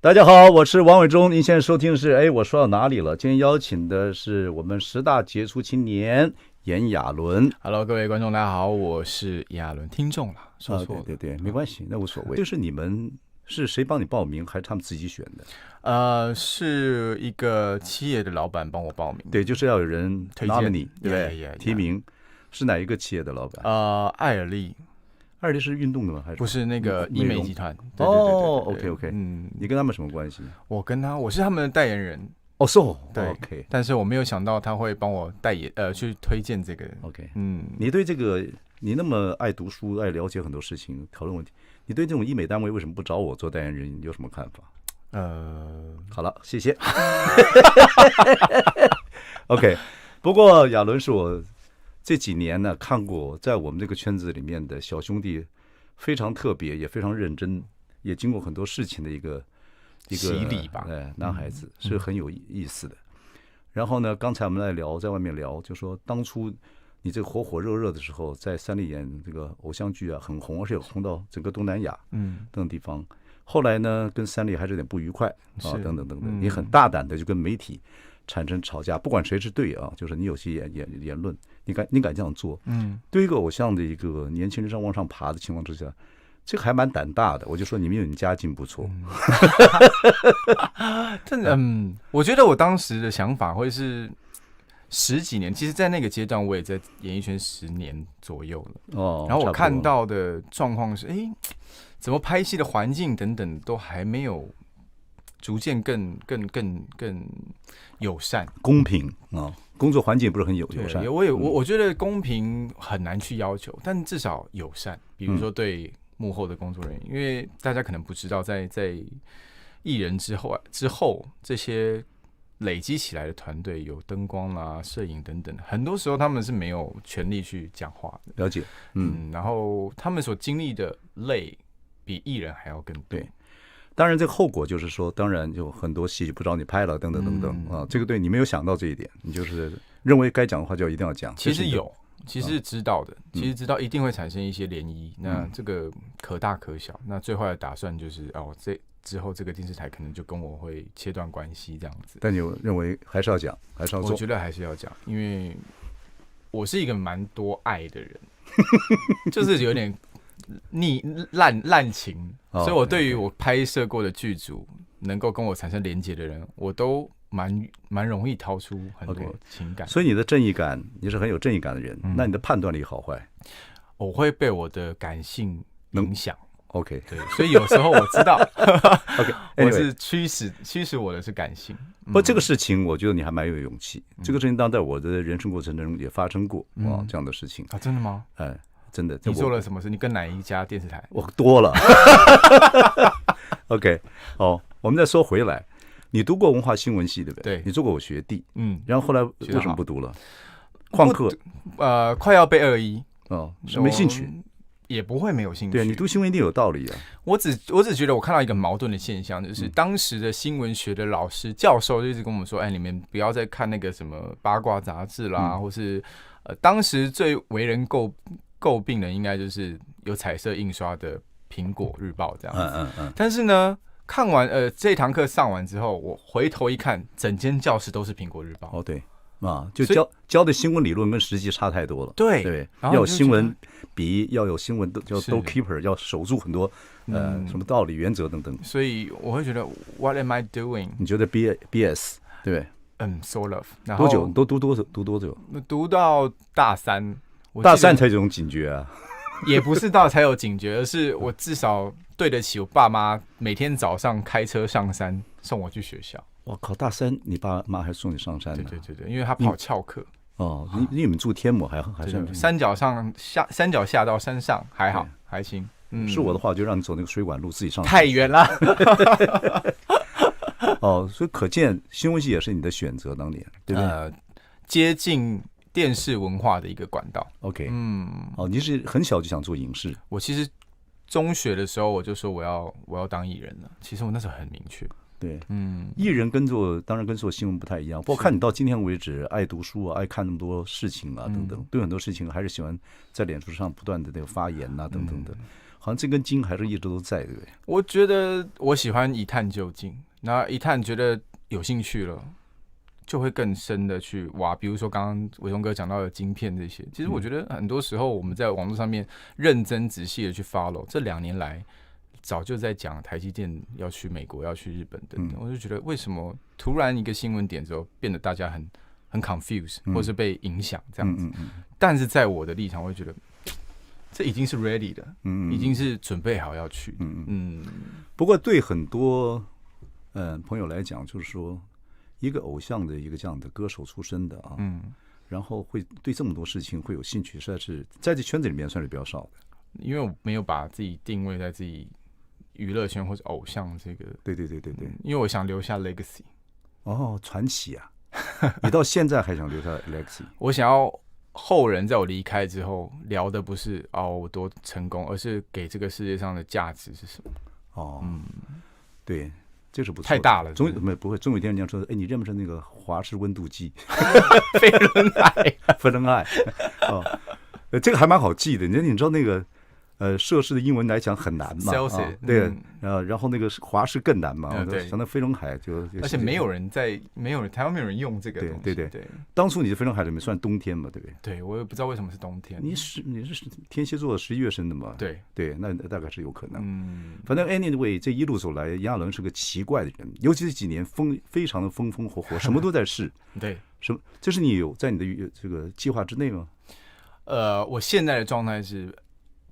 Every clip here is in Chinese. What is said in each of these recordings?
大家好，我是王伟忠。您现在收听的是我说到哪里了？今天邀请的是我们10大杰出青年炎亚纶。Hello， 各位观众，大家好，我是炎亚纶。听众啦，说错了，对，没关系，那无所谓。就是你们是谁帮你报名，还是他们自己选的？是一个企业的老板帮我报名。对，就是要有人推荐 nominate， 对不对？ Yeah. 提名是哪一个企业的老板？艾尔利。艾尔利是运动的吗？还是不是那个医美集团？对，OK， 你跟他们什么关系？我是他们的代言人。对 ，OK。但是我没有想到他会帮我去推荐这个。OK， 你对这个你那么爱读书，爱了解很多事情，讨论问题，你对这种医美单位为什么不找我做代言人？你有什么看法？好了，谢谢。OK， 不过亚纶是我这几年呢看过在我们这个圈子里面的小兄弟，非常特别，也非常认真，也经过很多事情的一个洗礼吧。男孩子是很有意思的。然后呢，刚才我们在外面聊，就说当初你这个火火热热的时候，在三立演这个偶像剧啊，很红，而且红到整个东南亚等地方。后来呢，跟三立还是有点不愉快啊，等等。你很大胆的就跟媒体产生吵架，不管谁是对啊，就是你有些言论，你敢这样做，对一个偶像的一个年轻人上往上爬的情况之下，这个还蛮胆大的。我就说你们家境不错。真的，我觉得我当时的想法会是10几年，其实，在那个阶段，我也在演艺圈10年左右了。然后我看到的状况是，怎么拍戏的环境等等都还没有逐渐更友善、公平啊，工作环境不是很友善。我觉得公平很难去要求，但至少友善。比如说对幕后的工作人员，因为大家可能不知道，在艺人之后，这些累积起来的团队有灯光啦、摄影等等，很多时候他们是没有权利去讲话的。了解，然后他们所经历的累比艺人还要更多。对，当然这个后果就是说，当然就很多戏就不找你拍了，等等啊。这个对你没有想到这一点，你就是认为该讲的话就一定要讲。其实知道的，其实知道一定会产生一些涟漪，那这个可大可小。那最坏的打算就是之后这个电视台可能就跟我会切断关系这样子。但你认为还是要讲，还是要做？我觉得还是要讲，因为我是一个蛮多爱的人，就是有点滥情，所以我对于我拍摄过的剧组能够跟我产生连结的人，我都蛮容易掏出很多情感。所以你的正义感，你是很有正义感的人，那你的判断力好坏？我会被我的感性影响。OK， 对，所以有时候我知道，OK， 我是驱使我的是感性。不，这个事情我觉得你还蛮有勇气。这个事情当然在我的人生过程中也发生过这样的事情啊，真的吗？真的。你做了什么事？你跟哪一家电视台？我多了。OK， 我们再说回来，你读过文化新闻系对不对？对，你做过我学弟，然后后来为什么不读了？旷课，快要被21没兴趣。也不会没有兴趣。对，你读新闻一定有道理啊。我只觉得我看到一个矛盾的现象，就是当时的新闻学的老师教授就一直跟我们说，你们不要再看那个什么八卦杂志啦，或是当时最为人诟病的应该就是有彩色印刷的苹果日报这样子。但是呢，看完这堂课上完之后，我回头一看，整间教室都是苹果日报。对。就教的新闻理论跟实际差太多了。对，要有新闻笔，要有新闻叫 doorkeeper， 要守住很多什么道理、原则等等。所以我会觉得 What am I doing？ 你觉得 BS 对？Sort of。多久？都读多久？读到大3，大3才有这种警觉啊。也不是到才有警觉，而是我至少对得起我爸妈每天早上开车上山送我去学校。我靠，大3你爸妈还送你上山呢？对，因为他跑翘课。你们住天母还算山脚下到山上还好还行。是我的话就让你走那个水管路自己上山。太远了。所以可见新闻系也是你的选择当年，对不对？接近电视文化的一个管道。OK， 你是很小就想做影视？我其实中学的时候我就说我要当艺人了。其实我那时候很明确。对，艺人当然跟做新闻不太一样。不过看你到今天为止，爱读书啊，爱看那么多事情啊，等等，对很多事情还是喜欢在脸书上不断的那个发言啊，等等的。好像这根筋还是一直都在，对不对？我觉得我喜欢一探究竟，那一探觉得有兴趣了，就会更深的去挖。比如说刚刚伟忠哥讲到的晶片这些，其实我觉得很多时候我们在网络上面认真仔细的去 follow， 这2年来早就在讲台积电要去美国、要去日本等等，我就觉得为什么突然一个新闻点之后变得大家很 confused， 或是被影响这样子？但是在我的立场，我会觉得这已经是 ready 的，已经是准备好要去。不过对很多朋友来讲，就是说一个偶像的一个这样的歌手出身的啊，然后会对这么多事情会有兴趣，实在是在这圈子里面算是比较少的。因为我没有把自己定位在自己娱乐圈或者偶像这个，对，因为我想留下 legacy。哦，传奇啊！你到现在还想留下 legacy？ 我想要后人在我离开之后聊的不是我多成功，而是给这个世界上的价值是什么？对，这是不错的，太大了。不会，总有一天人家说，哎，你认不认那个华氏温度计？费伦爱，费伦爱。这个还蛮好记的。你知道那个摄氏的英文来讲很难嘛？对，然后那个华氏更难嘛？对，像那飞轮海就，而且台湾没有人用这个东西。对。当初你的飞轮海里面算冬天嘛？对不对？对，我也不知道为什么是冬天。你是天蝎座11月生的嘛？对，那大概是有可能。反正 anyway， 这一路走来，炎亚纶是个奇怪的人，尤其是几年非常的风风火火，什么都在试。对，这是你有在你的这个计划之内吗？我现在的状态是，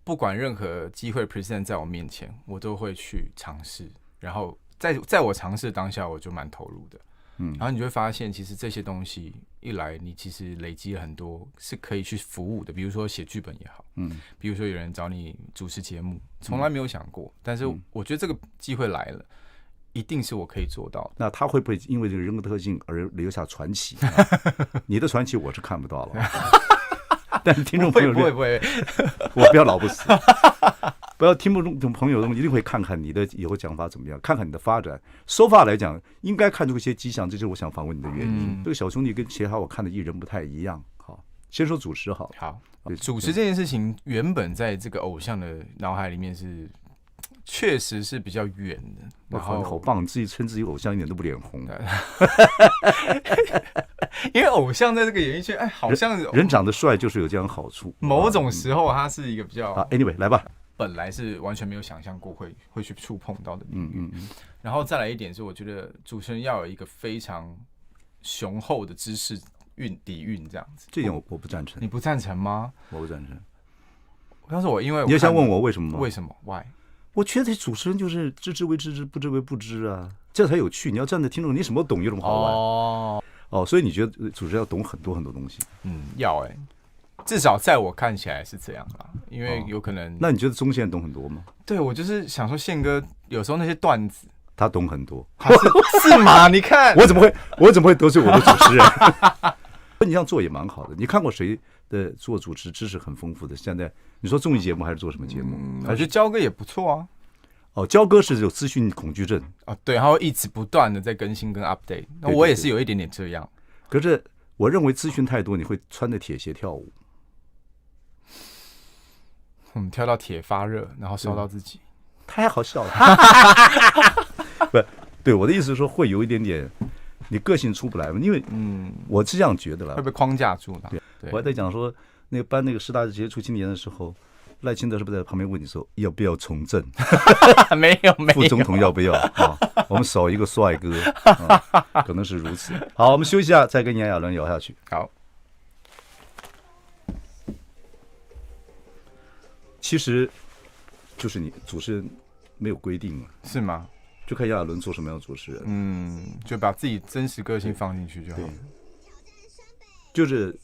不管任何机会 present 在我面前，我都会去尝试。然后在我尝试当下，我就蛮投入的。然后你就会发现，其实这些东西一来，你其实累积了很多是可以去服务的。比如说写剧本也好，比如说有人找你主持节目，从来没有想过，但是我觉得这个机会来了，一定是我可以做到的。那他会不会因为这个人格特性而留下传奇？你的传奇我是看不到了。但是听众朋友不会，我不要老不死，不要听众朋友一定会看看你的以后讲法怎么样，看看你的发展。so far 来讲，应该看出一些迹象，这就是我想访问你的原因。这个小兄弟跟其他我看的艺人不太一样。好，先说主持好。好，主持这件事情原本在这个偶像的脑海里面是确实是比较远的。然后好棒，自己称自己偶像一点都不脸红。因为偶像在这个演艺圈，好像人长得帅就是有这样的好处。某种时候，他是一个比较anyway 来吧，本来是完全没有想象过会去触碰到的领域。然后再来一点是，我觉得主持人要有一个非常雄厚的知识底蕴，这样子。这点我不赞成。你不赞成吗？我不赞成。但是因为你要想问我为什么吗？为什么 ？Why？ 我觉得主持人就是知之为知之，不知为不知啊，这才有趣。你要站在听众，你什么都懂，有什么好玩？所以你觉得主持人要懂很多很多东西？要至少在我看起来是这样啦。因为有可能，那你觉得宗宪懂很多吗？对，我就是想说，宪哥有时候那些段子，他懂很多，是吗？你看我怎么会得罪我的主持人？你这样做也蛮好的。你看过谁的做主持知识很丰富的？现在你说综艺节目还是做什么节目？我觉得焦哥也不错啊。焦哥是有资讯恐惧症对，他会一直不断的在更新跟 update。那我也是有一点点这样。可是我认为资讯太多，你会穿着铁鞋跳舞。我们跳到铁发热，然后烧到自己，太好笑了。不对，我的意思是说，会有一点点你个性出不来嘛，因为我是这样觉得了，会被框架住了。对，我还在讲说，那个颁那个10大杰出青年的时候，赖清德是不是在旁边问你说要不要从政？没有，副总统要不要我们少一个帅哥可能是如此。好，我们休息一下，再跟炎亚纶聊下去。好，其实就是你主持人没有规定是吗？就看炎亚纶做什么样的主持人，就把自己真实个性放进去就好了。就是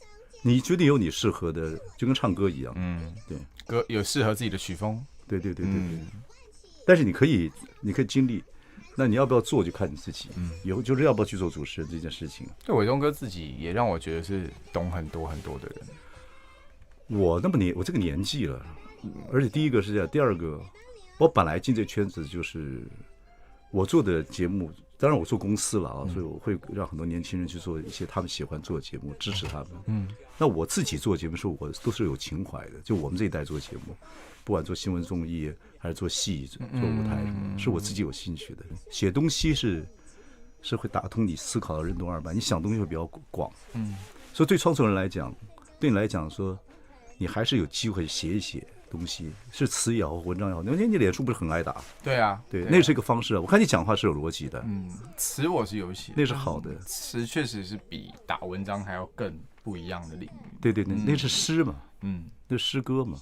你决定有你适合的，就跟唱歌一样，对，歌有适合自己的曲风，对。但是你可以经历，那你要不要做就看你自己，以后就是要不要去做主持人这件事情。对，伟忠哥自己也让我觉得是懂很多很多的人。我这个年纪了，而且第一个是这样，第二个，我本来进这圈子就是我做的节目当然我做公司了啊，所以我会让很多年轻人去做一些他们喜欢做的节目，支持他们。那我自己做节目的时候，我都是有情怀的。就我们这一代做节目，不管做新闻综艺还是做戏、做舞台，是我自己有兴趣的。写东西是会打通你思考的任督二脉，你想东西会比较广。所以对创作人来讲，对你来讲说，你还是有机会写一写东西，是词也好，文章也好。那你脸书不是很爱打？对啊，对，那是一个方式啊。我看你讲话是有逻辑的。词我是有写，那是好的。词确实是比打文章还要更不一样的领域。对，那是诗嘛，那是诗歌嘛。